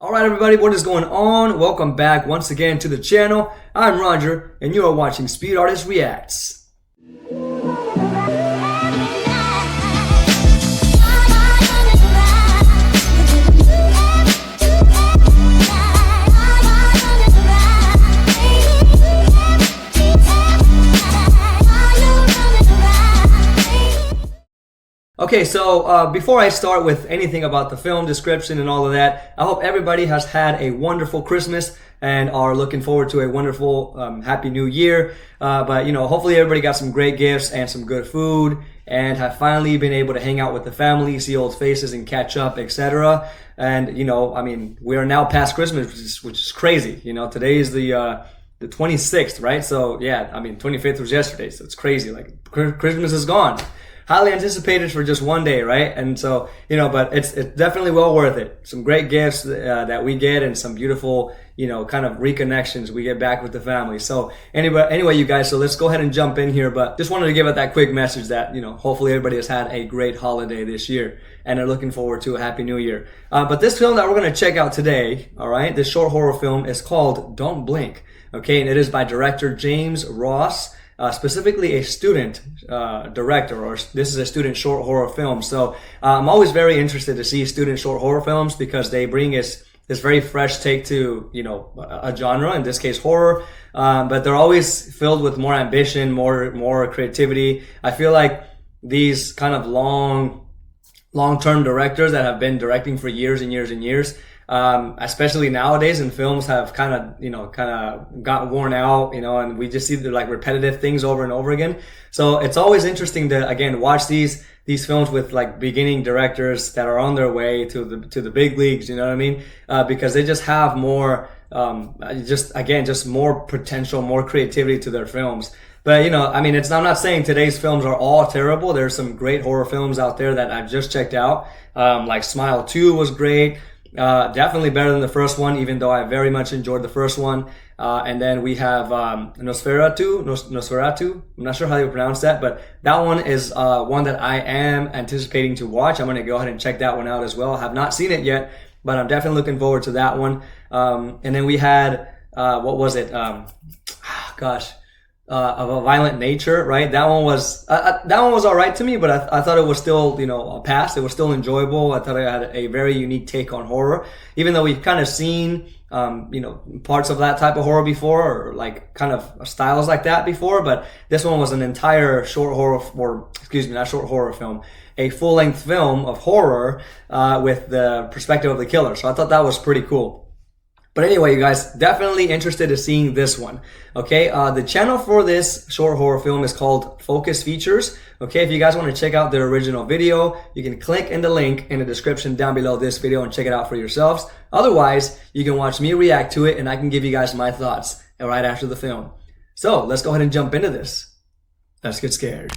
Alright everybody, what is going on? Welcome back once again to the channel. I'm Roger, and you are watching Speed Artist Reacts. Okay, so before I start with anything about the film description and all of that, I hope everybody has had a wonderful Christmas and are looking forward to a wonderful Happy New Year. But you know, hopefully everybody got some great gifts and some good food and have finally been able to hang out with the family, see old faces and catch up, etc. And you know, I mean, we are now past Christmas, which is crazy. You know, today is the 26th, right? So yeah, I mean, 25th was yesterday, so it's crazy. Like Christmas is gone. Highly anticipated for just one day, right? And so, you know, but it's definitely well worth it. Some great gifts that we get and some beautiful, you know, kind of reconnections we get back with the family. So anyway, you guys, so let's go ahead and jump in here. But just wanted to give it that quick message that, you know, hopefully everybody has had a great holiday this year and are looking forward to a Happy New Year. But this film that we're going to check out today, all right, this short horror film is called Don't Blink, okay? And it is by director James Ross. Specifically a student director, or this is a student short horror film. So I'm always very interested to see student short horror films because they bring this very fresh take to, you know, a genre, in this case horror, but they're always filled with more ambition, more creativity. I feel like these kind of long-term directors that have been directing for years and years and years, especially nowadays, and films have kind of got worn out, you know, and we just see the like repetitive things over and over again. So it's always interesting to again watch these films with like beginning directors that are on their way to the big leagues, you know what I mean? Because they just have more, just more potential, more creativity to their films. But you know, I mean, I'm not saying today's films are all terrible. There's some great horror films out there that I've just checked out. Like Smile 2 was great. Definitely better than the first one, even though I very much enjoyed the first one. And then we have Nosferatu. I'm not sure how you pronounce that, but that one is one that I am anticipating to watch. I'm going to go ahead and check that one out as well. I have not seen it yet, but I'm definitely looking forward to that one. And then we had, what was it? Of a Violent Nature, right? That one was all right to me, but I thought it was still, you know, a pass. It was still enjoyable. I thought it had a very unique take on horror, even though we've kind of seen, you know, parts of that type of horror before, or like kind of styles like that before. But this one was an entire not short horror film, a full-length film of horror with the perspective of the killer. So I thought that was pretty cool. But anyway, you guys, definitely interested in seeing this one. Okay, the channel for this short horror film is called Focus Features. Okay, if you guys want to check out their original video, you can click in the link in the description down below this video and check it out for yourselves. Otherwise, you can watch me react to it and I can give you guys my thoughts right after the film. So let's go ahead and jump into this. Let's get scared.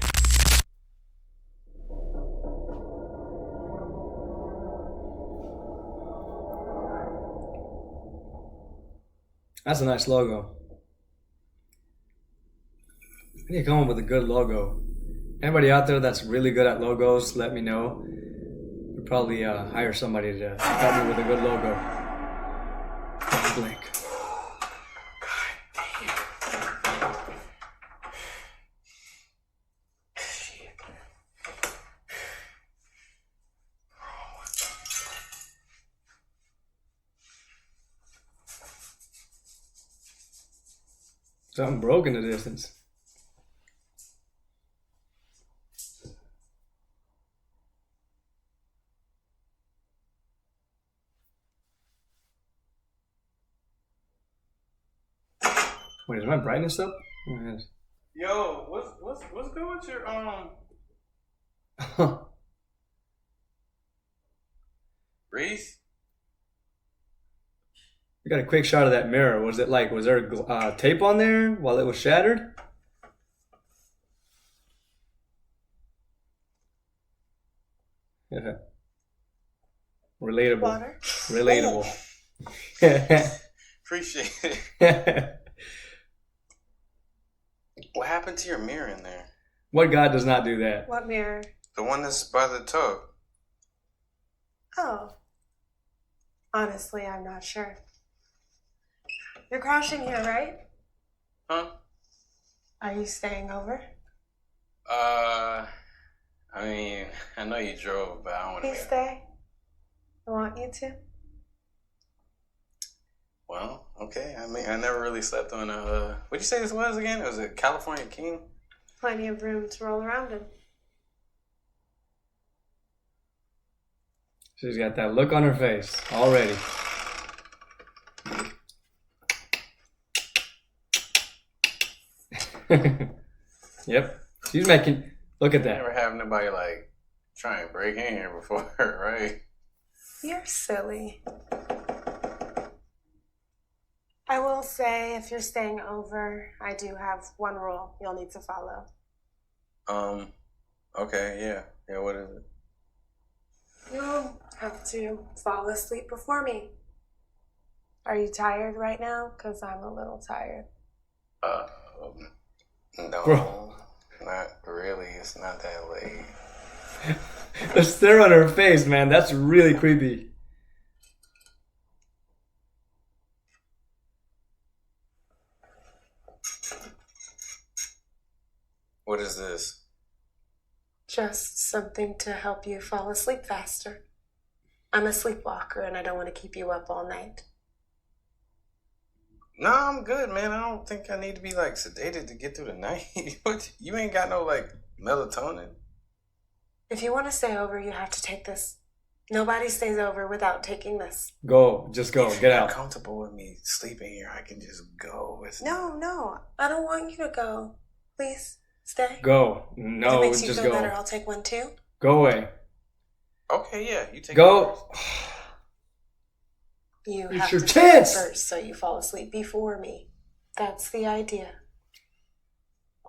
That's a nice logo. I need to come up with a good logo. Anybody out there that's really good at logos, let me know. We'll probably hire somebody to help me with a good logo. Blink. Something broke in the distance. Wait, is my brightness up? Oh, yes. Yo, what's good with your Reese? We got a quick shot of that mirror. Was there tape on there while it was shattered? Yeah. Relatable. Water. Relatable. Appreciate it. What happened to your mirror in there? What God does not do that? What mirror? The one that's by the tub. Oh. Honestly, I'm not sure. You're crashing here, right? Huh? Are you staying over? I mean, I know you drove, but I don't want Please to. stay. I want you to. Well, okay. I mean, I never really slept on a. What'd you say this was again? It was a California King. Plenty of room to roll around in. She's got that look on her face already. Yep. She's making. Look at that. Never have nobody like try and break in here before, right? You're silly. I will say, if you're staying over, I do have one rule you'll need to follow. Okay, yeah. What is it? You'll have to fall asleep before me. Are you tired right now? Because I'm a little tired. No, Bro. not really. It's not that late. The stare on her face, man. That's really creepy. What is this? Just something to help you fall asleep faster. I'm a sleepwalker and I don't want to keep you up all night. No, I'm good, man. I don't think I need to be like sedated to get through the night. You ain't got no like melatonin. If you want to stay over, you have to take this. Nobody stays over without taking this. Go. Just go. If Get you're out. comfortable with me sleeping here, I can just go. No, I don't want you to go. Please, stay. Go. If it No, makes you just feel go. better, I'll take one too. Go away. Okay, yeah, you take Go. You It's have your to chance. take it first so you fall asleep before me. That's the idea.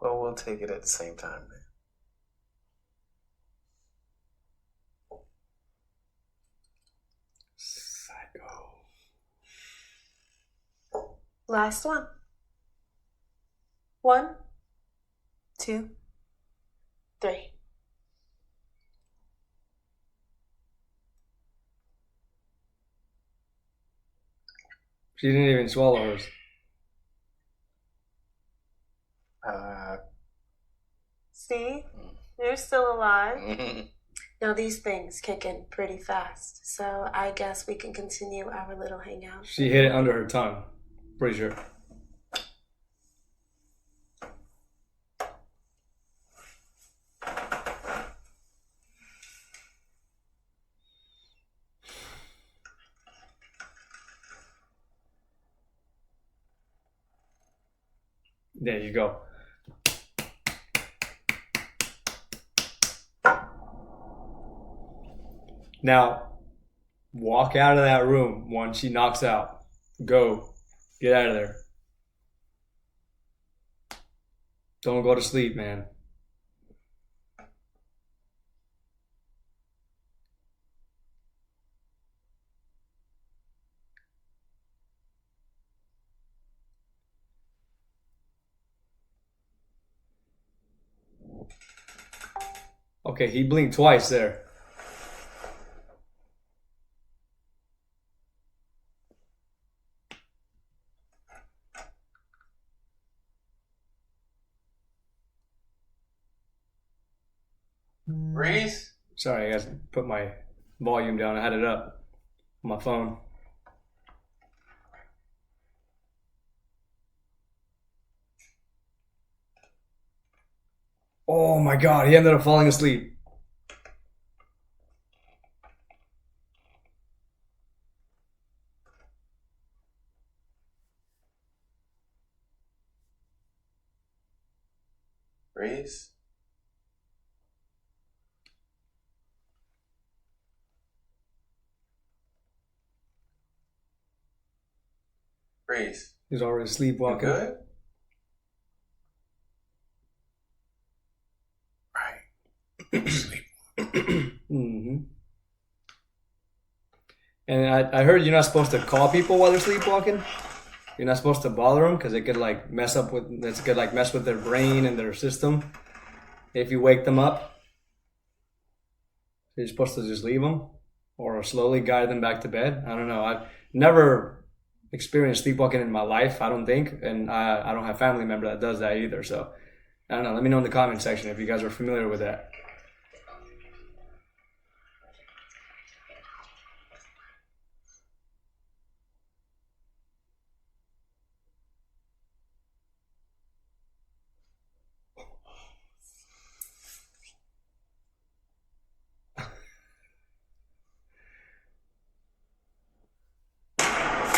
Well, we'll take it at the same time, man. Psycho. Last one. 1, 2, 3. She didn't even swallow hers. See? You're still alive. Now these things kick in pretty fast, so I guess we can continue our little hangout. She hid it under her tongue. Pretty sure. There you go. Now, walk out of that room once she knocks out. Go. Get out of there. Don't go to sleep, man. Okay, he blinked twice there. Reese? Sorry, I guys put my volume down. I had it up on my phone. Oh my god, he ended up falling asleep. Reese? Reese? He's already You sleepwalking. good? Right. Sleep. hmm And I heard you're not supposed to call people while they're sleepwalking. You're not supposed to bother them because it could like mess with their brain and their system if you wake them up. You're supposed to just leave them. or slowly guide them back to bed. I don't know. I've never experienced sleepwalking in my life, I don't think, and I don't have family member that does that either. So I don't know. Let me know in the comment section if you guys are familiar with that.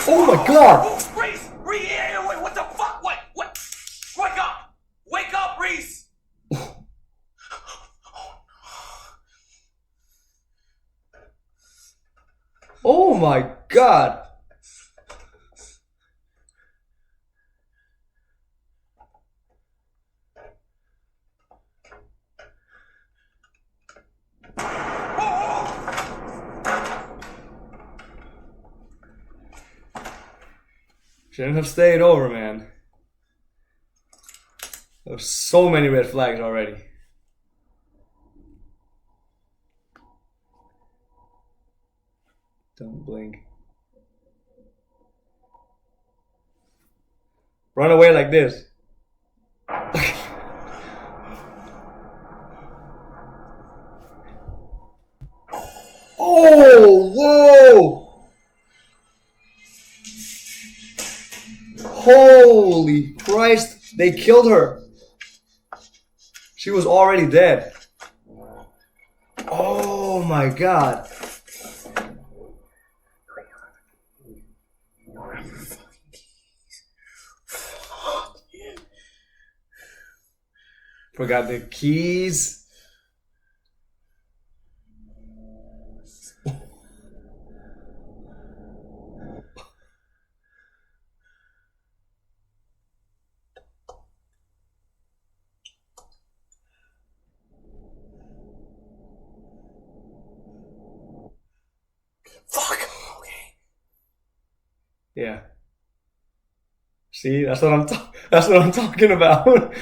Oh my God! Oh, Reese! Reese! Wait, what the fuck? What? Wake up! Wake up, Reese! Oh my God! Shouldn't have stayed over, man. There's so many red flags already. Don't blink. Run away like this. Oh, whoa! Holy Christ, they killed her. She was already dead. Oh my God. Forgot the keys. Fuck. Okay. Yeah. See, that's what I'm talking about.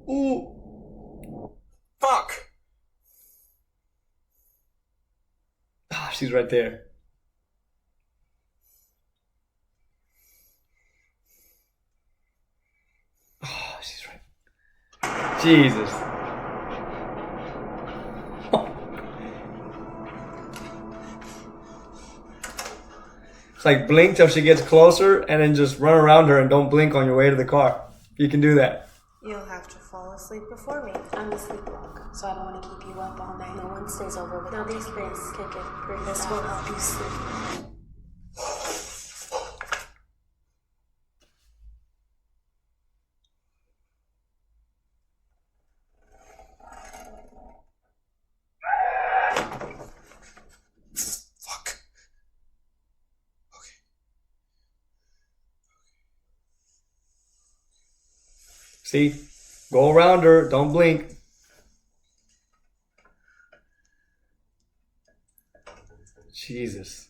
Ooh. Fuck. Ah, she's right there. Oh, she's right. Jesus. It's like blink till she gets closer and then just run around her and don't blink on your way to the car. You can do that. You'll have to fall asleep before me. I'm a sleepwalker, so I don't want to keep you up all night. No one stays over with. Now these things kick it pretty. This will help you sleep. Fuck. Okay. See? Go around her. Don't blink. Jesus.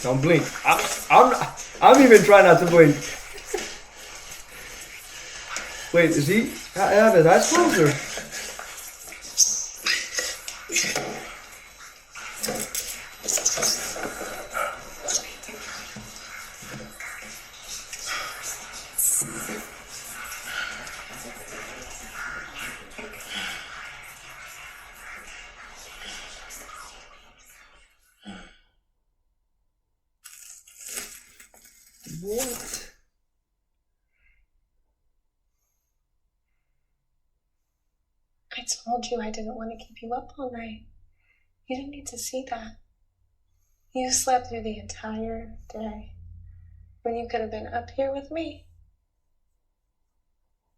Don't blink. I'm even trying not to blink. Wait, is he have his eyes closed or? What? I told you I didn't want to keep you up all night. You didn't need to see that. You slept through the entire day when you could have been up here with me.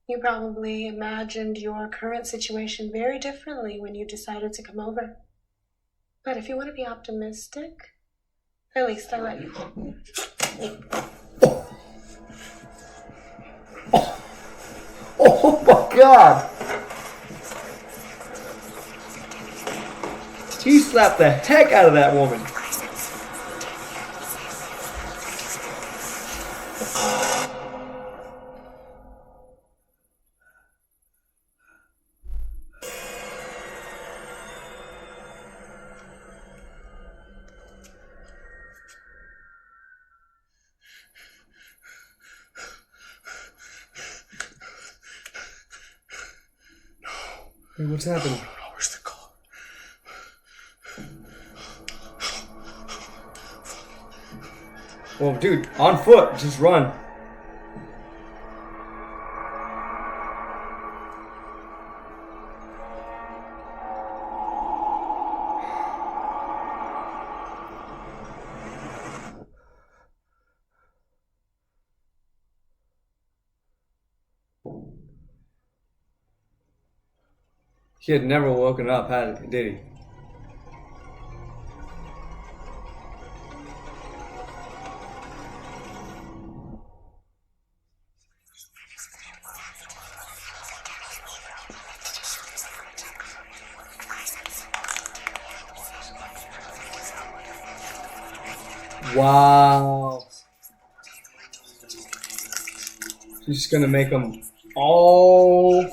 You probably imagined your current situation very differently when you decided to come over. But if you want to be optimistic, at least I let you. Oh my God! He slapped the heck out of that woman. Hey, what's happening? Where's the car? Well, dude, on foot, just run. He had never woken up, did he? Wow. She's just gonna make them all.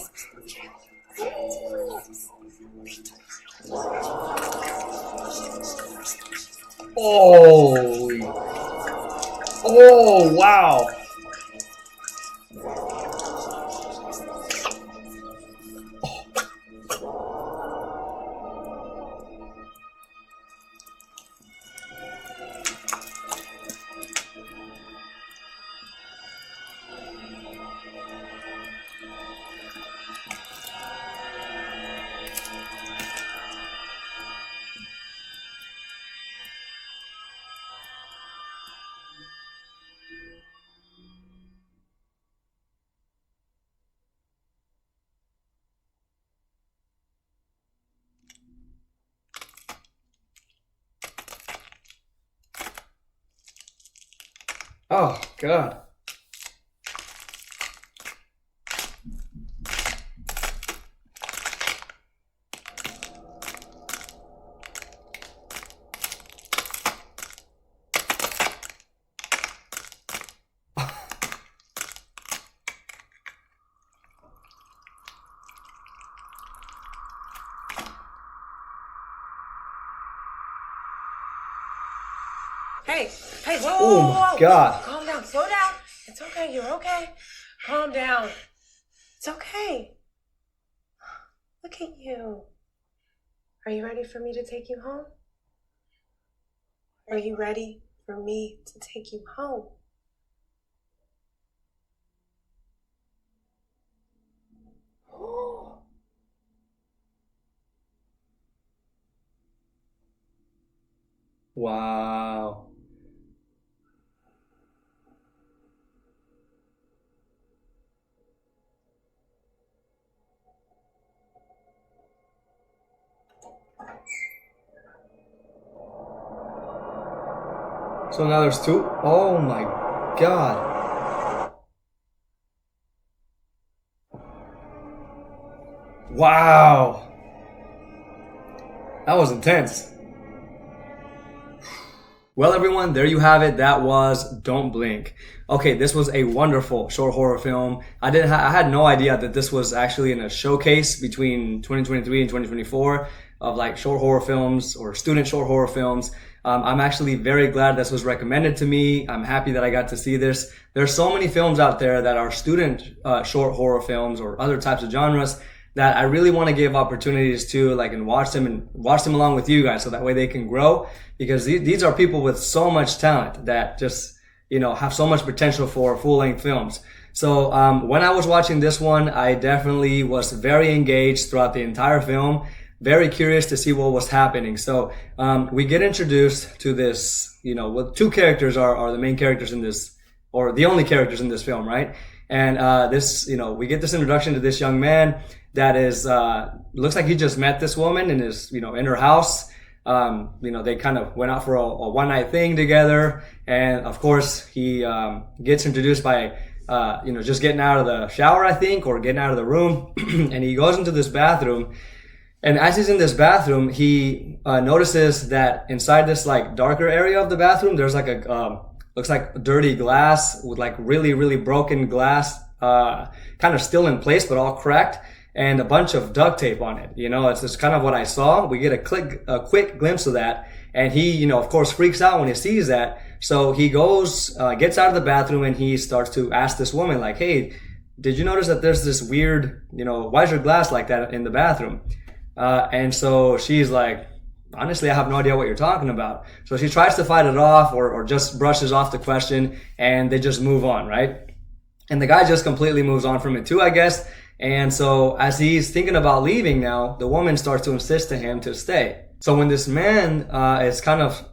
Holy. Oh, wow. Oh, God. Hey, whoa, Oh, whoa, my whoa. God. Calm down, slow down. It's okay, you're okay. Calm down. It's okay. Look at you. Are you ready for me to take you home? Are you ready for me to take you home? Wow. So now there's two? Oh my God. Wow. That was intense. Well, everyone, there you have it. That was Don't Blink. Okay, this was a wonderful short horror film. I had no idea that this was actually in a showcase between 2023 and 2024 of like short horror films or student short horror films. I'm actually very glad this was recommended to me. I'm happy that I got to see this. There's so many films out there that are student short horror films or other types of genres that I really want to give opportunities to, like, and watch them along with you guys, so that way they can grow, because these are people with so much talent that just, you know, have so much potential for full-length films. So when I was watching this one, I definitely was very engaged throughout the entire film, very curious to see what was happening. So we get introduced to this, you know, well, two characters are the main characters in this, or the only characters in this film, right? And this, you know, we get this introduction to this young man that is, looks like he just met this woman and is, you know, in her house. You know, they kind of went out for a one night thing together. And of course, he gets introduced by, you know, just getting out of the shower, I think, or getting out of the room. And he goes into this bathroom. And as he's in this bathroom, he notices that inside this like darker area of the bathroom, there's like a, looks like dirty glass with like really, really broken glass, kind of still in place, but all cracked, and a bunch of duct tape on it. You know, it's just kind of what I saw. We get a quick glimpse of that. And he, you know, of course, freaks out when he sees that. So he goes, gets out of the bathroom, and he starts to ask this woman, like, hey, did you notice that there's this weird, why is your glass like that in the bathroom? And so she's like, honestly, I have no idea what you're talking about. So she tries to fight it off or just brushes off the question, and they just move on, right? And the guy just completely moves on from it too, I guess. And so as he's thinking about leaving now, the woman starts to insist to him to stay. So when this man is kind of,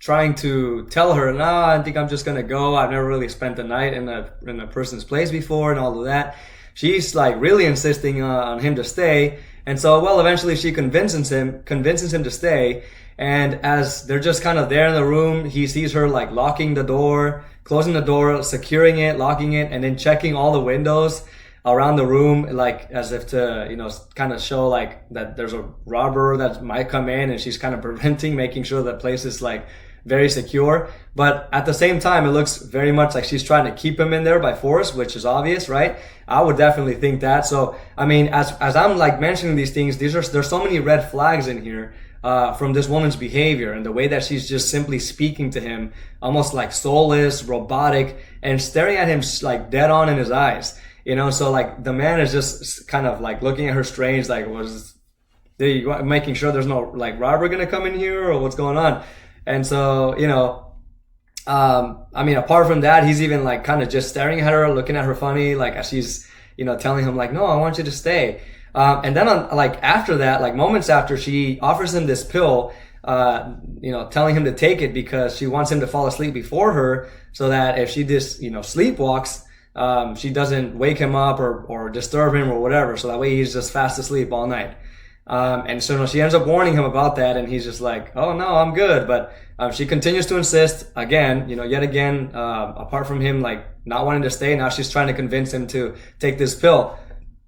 trying to tell her, no, I think I'm just going to go. I've never really spent the night in a person's place before and all of that. She's like really insisting on him to stay. And so, well, eventually she convinces him to stay. And as they're just kind of there in the room, he sees her like locking the door, closing the door, securing it, locking it, and then checking all the windows around the room, like as if to, kind of show like that there's a robber that might come in, and she's kind of preventing, making sure that place is like very secure. But at the same time, it looks very much like she's trying to keep him in there by force, which is obvious, right? I would definitely think that. So, I mean, as I'm like mentioning these things, there's so many red flags in here from this woman's behavior and the way that she's just simply speaking to him, almost like soulless, robotic, and staring at him like dead on in his eyes. So like the man is just kind of like looking at her strange, like making sure there's no like robber gonna come in here or what's going on. And so, I mean, apart from that, he's even like kind of just staring at her, looking at her funny, like as she's, telling him like, no, I want you to stay. And then after that, like moments after, she offers him this pill, telling him to take it because she wants him to fall asleep before her so that if she just, sleepwalks, she doesn't wake him up or disturb him or whatever. So that way he's just fast asleep all night. And so she ends up warning him about that, and he's just like, oh no, I'm good. But she continues to insist again, yet again, apart from him like not wanting to stay, now she's trying to convince him to take this pill.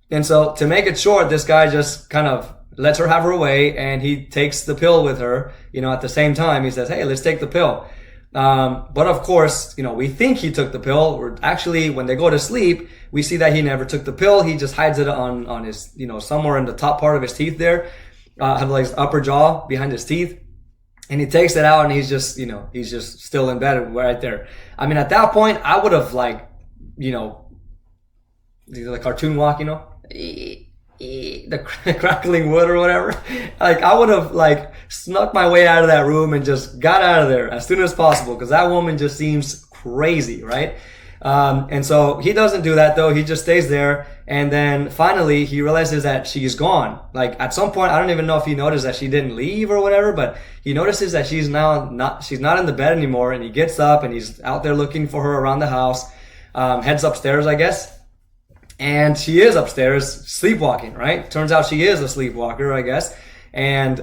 And so to make it short, this guy just kind of lets her have her way, and he takes the pill with her. At the same time, he says, hey, let's take the pill. But of course, we think he took the pill, or actually when they go to sleep, we see that he never took the pill. He just hides it on his, somewhere in the top part of his teeth there, have like his upper jaw behind his teeth. And he takes it out, and he's just still in bed right there. I mean, at that point, I would have like, the cartoon walk, the crackling wood or whatever. Like I would have like snuck my way out of that room and just got out of there as soon as possible, because that woman just seems crazy, right? And so he doesn't do that though. He just stays there, and then finally he realizes that she's gone. Like at some point, I don't even know if he noticed that she didn't leave or whatever, but he notices that she's not in the bed anymore, and he gets up and he's out there looking for her around the house, heads upstairs, I guess. And she is upstairs sleepwalking, right? Turns out she is a sleepwalker, I guess. And,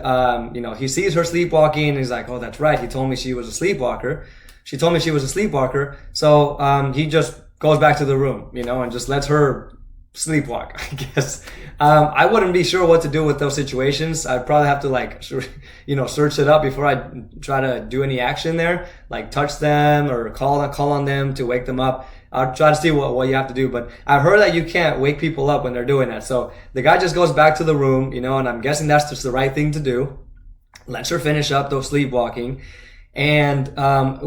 he sees her sleepwalking, and he's like, oh, that's right. He told me she was a sleepwalker. She told me she was a sleepwalker. So, he just goes back to the room, and just lets her sleepwalk, I guess. I wouldn't be sure what to do with those situations. I'd probably have to like, search it up before I try to do any action there, like touch them or call on them to wake them up. I'll try to see what you have to do, but I've heard that you can't wake people up when they're doing that. So the guy just goes back to the room, and I'm guessing that's just the right thing to do. Lets her finish up those sleepwalking. And,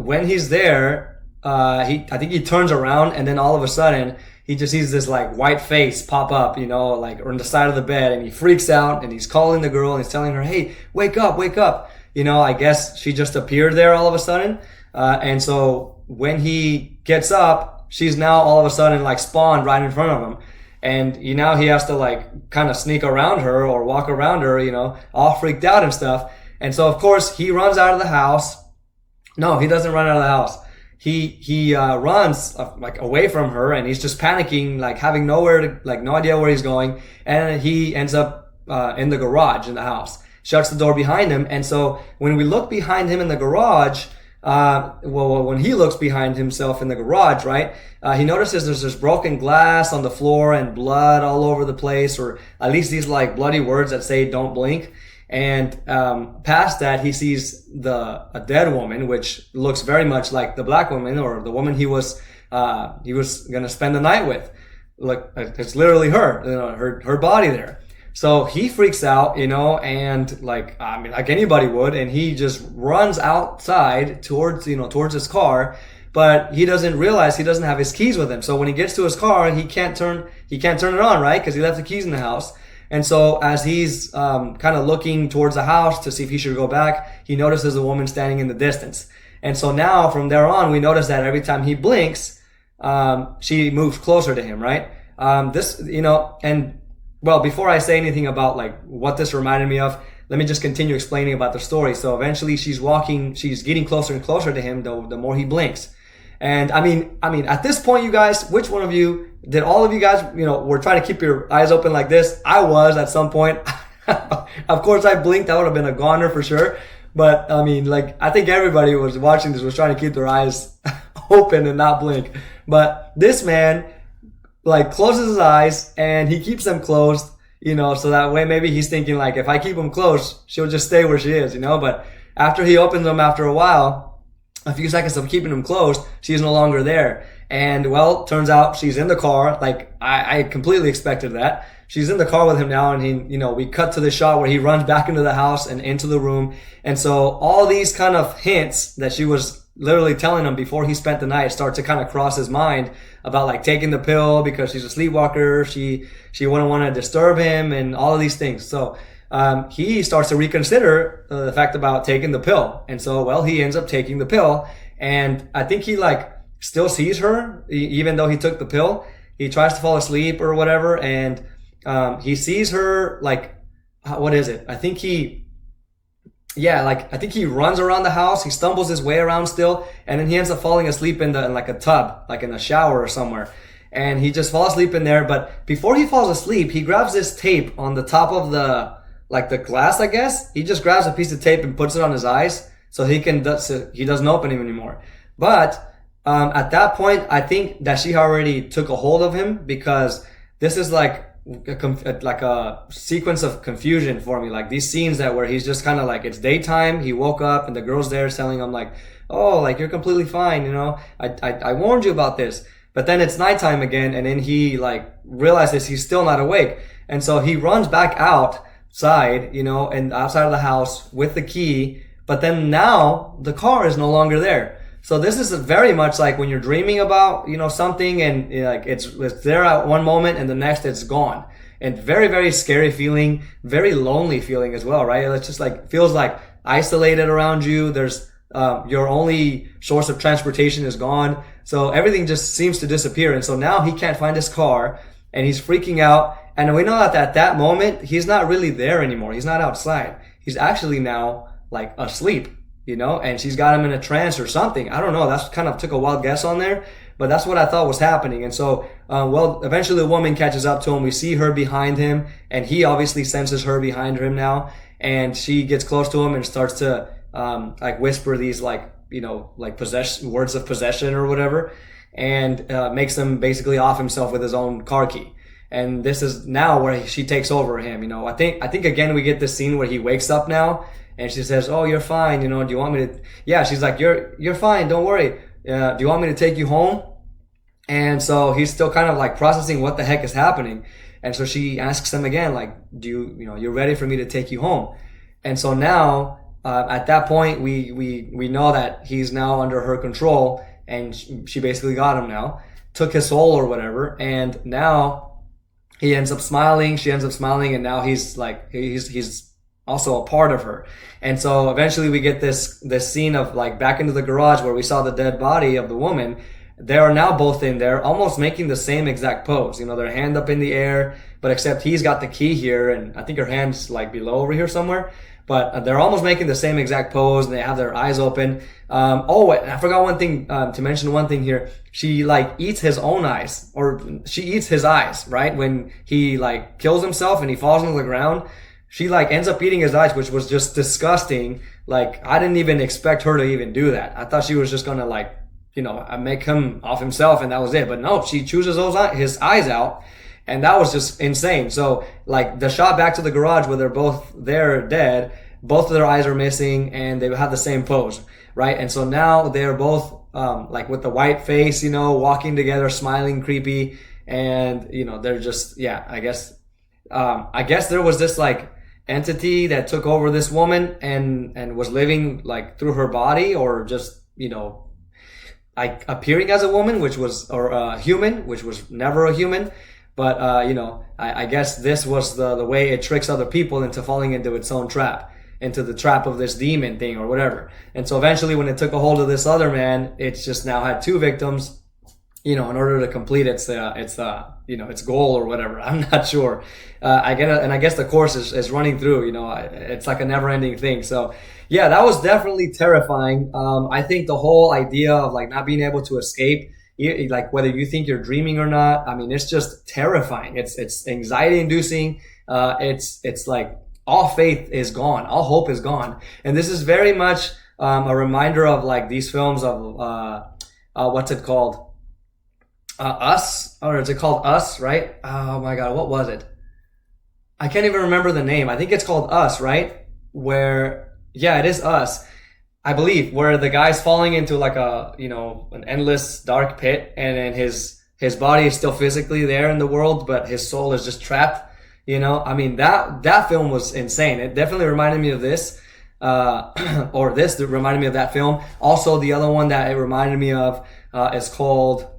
when he's there, I think he turns around, and then all of a sudden he just sees this like white face pop up, like on the side of the bed, and he freaks out, and he's calling the girl, and he's telling her, hey, wake up, wake up. I guess she just appeared there all of a sudden. And so when he gets up, she's now all of a sudden like spawned right in front of him. And now he has to like kind of sneak around her or walk around her, all freaked out and stuff. And so of course he runs out of the house. No, he doesn't run out of the house. He runs like away from her, and he's just panicking, like having no idea where he's going. And he ends up in the garage in the house, shuts the door behind him. And so when we look behind him in the garage, when he looks behind himself in the garage, right, he notices there's this broken glass on the floor and blood all over the place, or at least these like bloody words that say "don't blink." And past that, he sees a dead woman, which looks very much like the black woman or the woman he was gonna spend the night with. Like it's literally her, her body there. So he freaks out, and like anybody would, and he just runs outside towards his car. but he doesn't realize he doesn't have his keys with him. So when he gets to his car, he can't turn it on, right? Because he left the keys in the house. And so as he's kind of looking towards the house to see if he should go back, he notices a woman standing in the distance. And so now from there on, we notice that every time he blinks, she moves closer to him, right? And well, before I say anything about like what this reminded me of, let me just continue explaining about the story. So eventually she's getting closer and closer to him the more he blinks. And I mean, at this point, you guys, which one of you, did all of you guys, were trying to keep your eyes open like this? I was at some point. Of course, I blinked. I would have been a goner for sure. But I mean, like, I think everybody who was watching this was trying to keep their eyes open and not blink. But this man, like, closes his eyes and he keeps them closed, so that way maybe he's thinking like, if I keep them closed, she'll just stay where she is, But after he opens them after a while, a few seconds of keeping them closed, she's no longer there. And well, turns out she's in the car. Like, I completely expected that. She's in the car with him now, and we cut to the shot where he runs back into the house and into the room. And so all these kind of hints that she was literally telling him before he spent the night start to kind of cross his mind about like taking the pill because she's a sleepwalker. She wouldn't want to disturb him and all of these things. So he starts to reconsider the fact about taking the pill. And so, well, he ends up taking the pill, and I think he like still sees her even though he took the pill. He tries to fall asleep or whatever, and he sees her like, what is it? I think he runs around the house. He stumbles his way around still, and then he ends up falling asleep in like a tub, like in a shower or somewhere. And he just falls asleep in there. But before he falls asleep, he grabs this tape on the top of the glass, I guess. He just grabs a piece of tape and puts it on his eyes so he doesn't open him anymore. But at that point, I think that she already took a hold of him, because this is like a sequence of confusion for me. Like these scenes where he's just kind of like, it's daytime, he woke up and the girl's there telling him like, oh, like you're completely fine, I warned you about this. But then it's nighttime again, and then he like realizes he's still not awake. And so he runs back outside, and outside of the house with the key. But then now the car is no longer there. So this is very much like when you're dreaming about, something, and like it's there at one moment and the next it's gone. And very, very scary feeling, very lonely feeling as well, right? It's just like, feels like isolated around you. There's, your only source of transportation is gone. So everything just seems to disappear. And so now he can't find his car and he's freaking out. And we know that at that moment, he's not really there anymore. He's not outside. He's actually now like asleep, and she's got him in a trance or something. I don't know. That's kind of took a wild guess on there, but that's what I thought was happening. And so, eventually the woman catches up to him. We see her behind him, and he obviously senses her behind him now. And she gets close to him and starts to, like whisper these like words of possession or whatever, and, makes him basically off himself with his own car key. And this is now where she takes over him. I think again, we get this scene where he wakes up now, and she says, oh, you're fine. Do you want me to, yeah, she's like, you're fine. Don't worry. Do you want me to take you home? And so he's still kind of like processing what the heck is happening. And so she asks him again, like, you're ready for me to take you home? And so now, at that point, we know that he's now under her control, and she basically got him now, took his soul or whatever. And now he ends up smiling. She ends up smiling. And now he's like, he's also a part of her. And so eventually we get this scene of like back into the garage where we saw the dead body of the woman. They are now both in there, almost making the same exact pose. Their hand up in the air, but except he's got the key here, and I think her hand's like below over here somewhere. But they're almost making the same exact pose, and they have their eyes open. I forgot one thing, to mention one thing here. She like eats his own eyes, or she eats his eyes, right? When he like kills himself and he falls on the ground, she like ends up eating his eyes, which was just disgusting. Like, I didn't even expect her to even do that. I thought she was just gonna like, make him off himself and that was it. But no, she chooses his eyes out, and that was just insane. So like the shot back to the garage where they're both there dead, both of their eyes are missing and they have the same pose, right? And so now they're both, like with the white face, walking together, smiling, creepy. And, they're just, yeah, I guess there was this like entity that took over this woman and was living like through her body, or just, like appearing as a woman, which was, or a human, which was never a human. But, you know, I guess this was the way it tricks other people into falling into its own trap, into the trap of this demon thing or whatever. And so eventually when it took a hold of this other man, it's just now had 2 victims, you know, in order to complete its you know, its goal or whatever. I'm not sure. I guess the course is running through, you know, it's like a never ending thing. So yeah, that was definitely terrifying. I think the whole idea of like not being able to escape, like whether you think you're dreaming or not, I mean, it's just terrifying. It's anxiety inducing. It's like all faith is gone. All hope is gone. And this is very much, a reminder of like these films of, what's it called? Us, or is it called Us, right? Oh my God, what was it? I can't even remember the name. I think it's called Us, right? Where, yeah, it is Us, I believe, where the guy's falling into like a, you know, an endless dark pit, and then his body is still physically there in the world, but his soul is just trapped. You know, I mean, that film was insane. It definitely reminded me of this, or this reminded me of that film. Also, the other one that it reminded me of, is called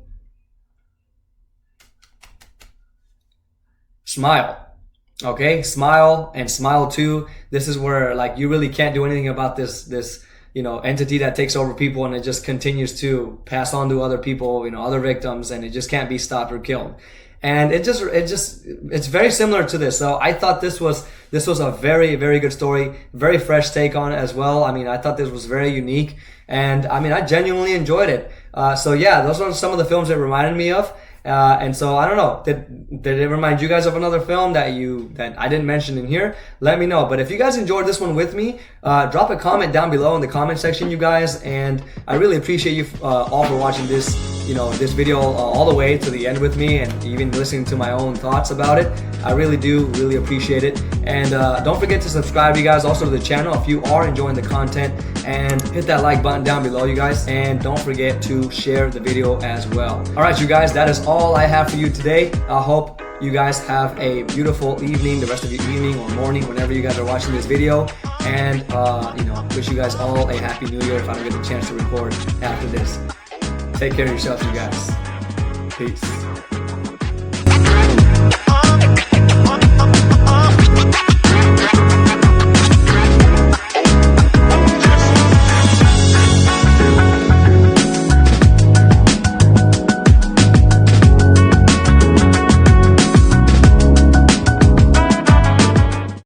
Smile. Okay, Smile and Smile 2. This is where like you really can't do anything about this, you know, entity that takes over people, and it just continues to pass on to other people, you know, other victims, and it just can't be stopped or killed. And it's very similar to this. So I thought this was a very, very good story, very fresh take on it as well. I mean, I thought this was very unique, and I mean, I genuinely enjoyed it. So yeah, those are some of the films it reminded me of. And so I don't know, did it remind you guys of another film that I didn't mention in here? Let me know. But if you guys enjoyed this one with me, drop a comment down below in the comment section, you guys. And I really appreciate you all for watching this, you know, this video all the way to the end with me, and even listening to my own thoughts about it. I really do really appreciate it. And don't forget to subscribe, you guys, also to the channel if you are enjoying the content, and hit that like button down below, you guys. And don't forget to share the video as well. All right, you guys, that is all I have for you today. I hope you guys have a beautiful evening, the rest of your evening or morning, whenever you guys are watching this video. And, you know, wish you guys all a happy new year if I don't get the chance to record after this. Take care of yourselves, you guys. Peace.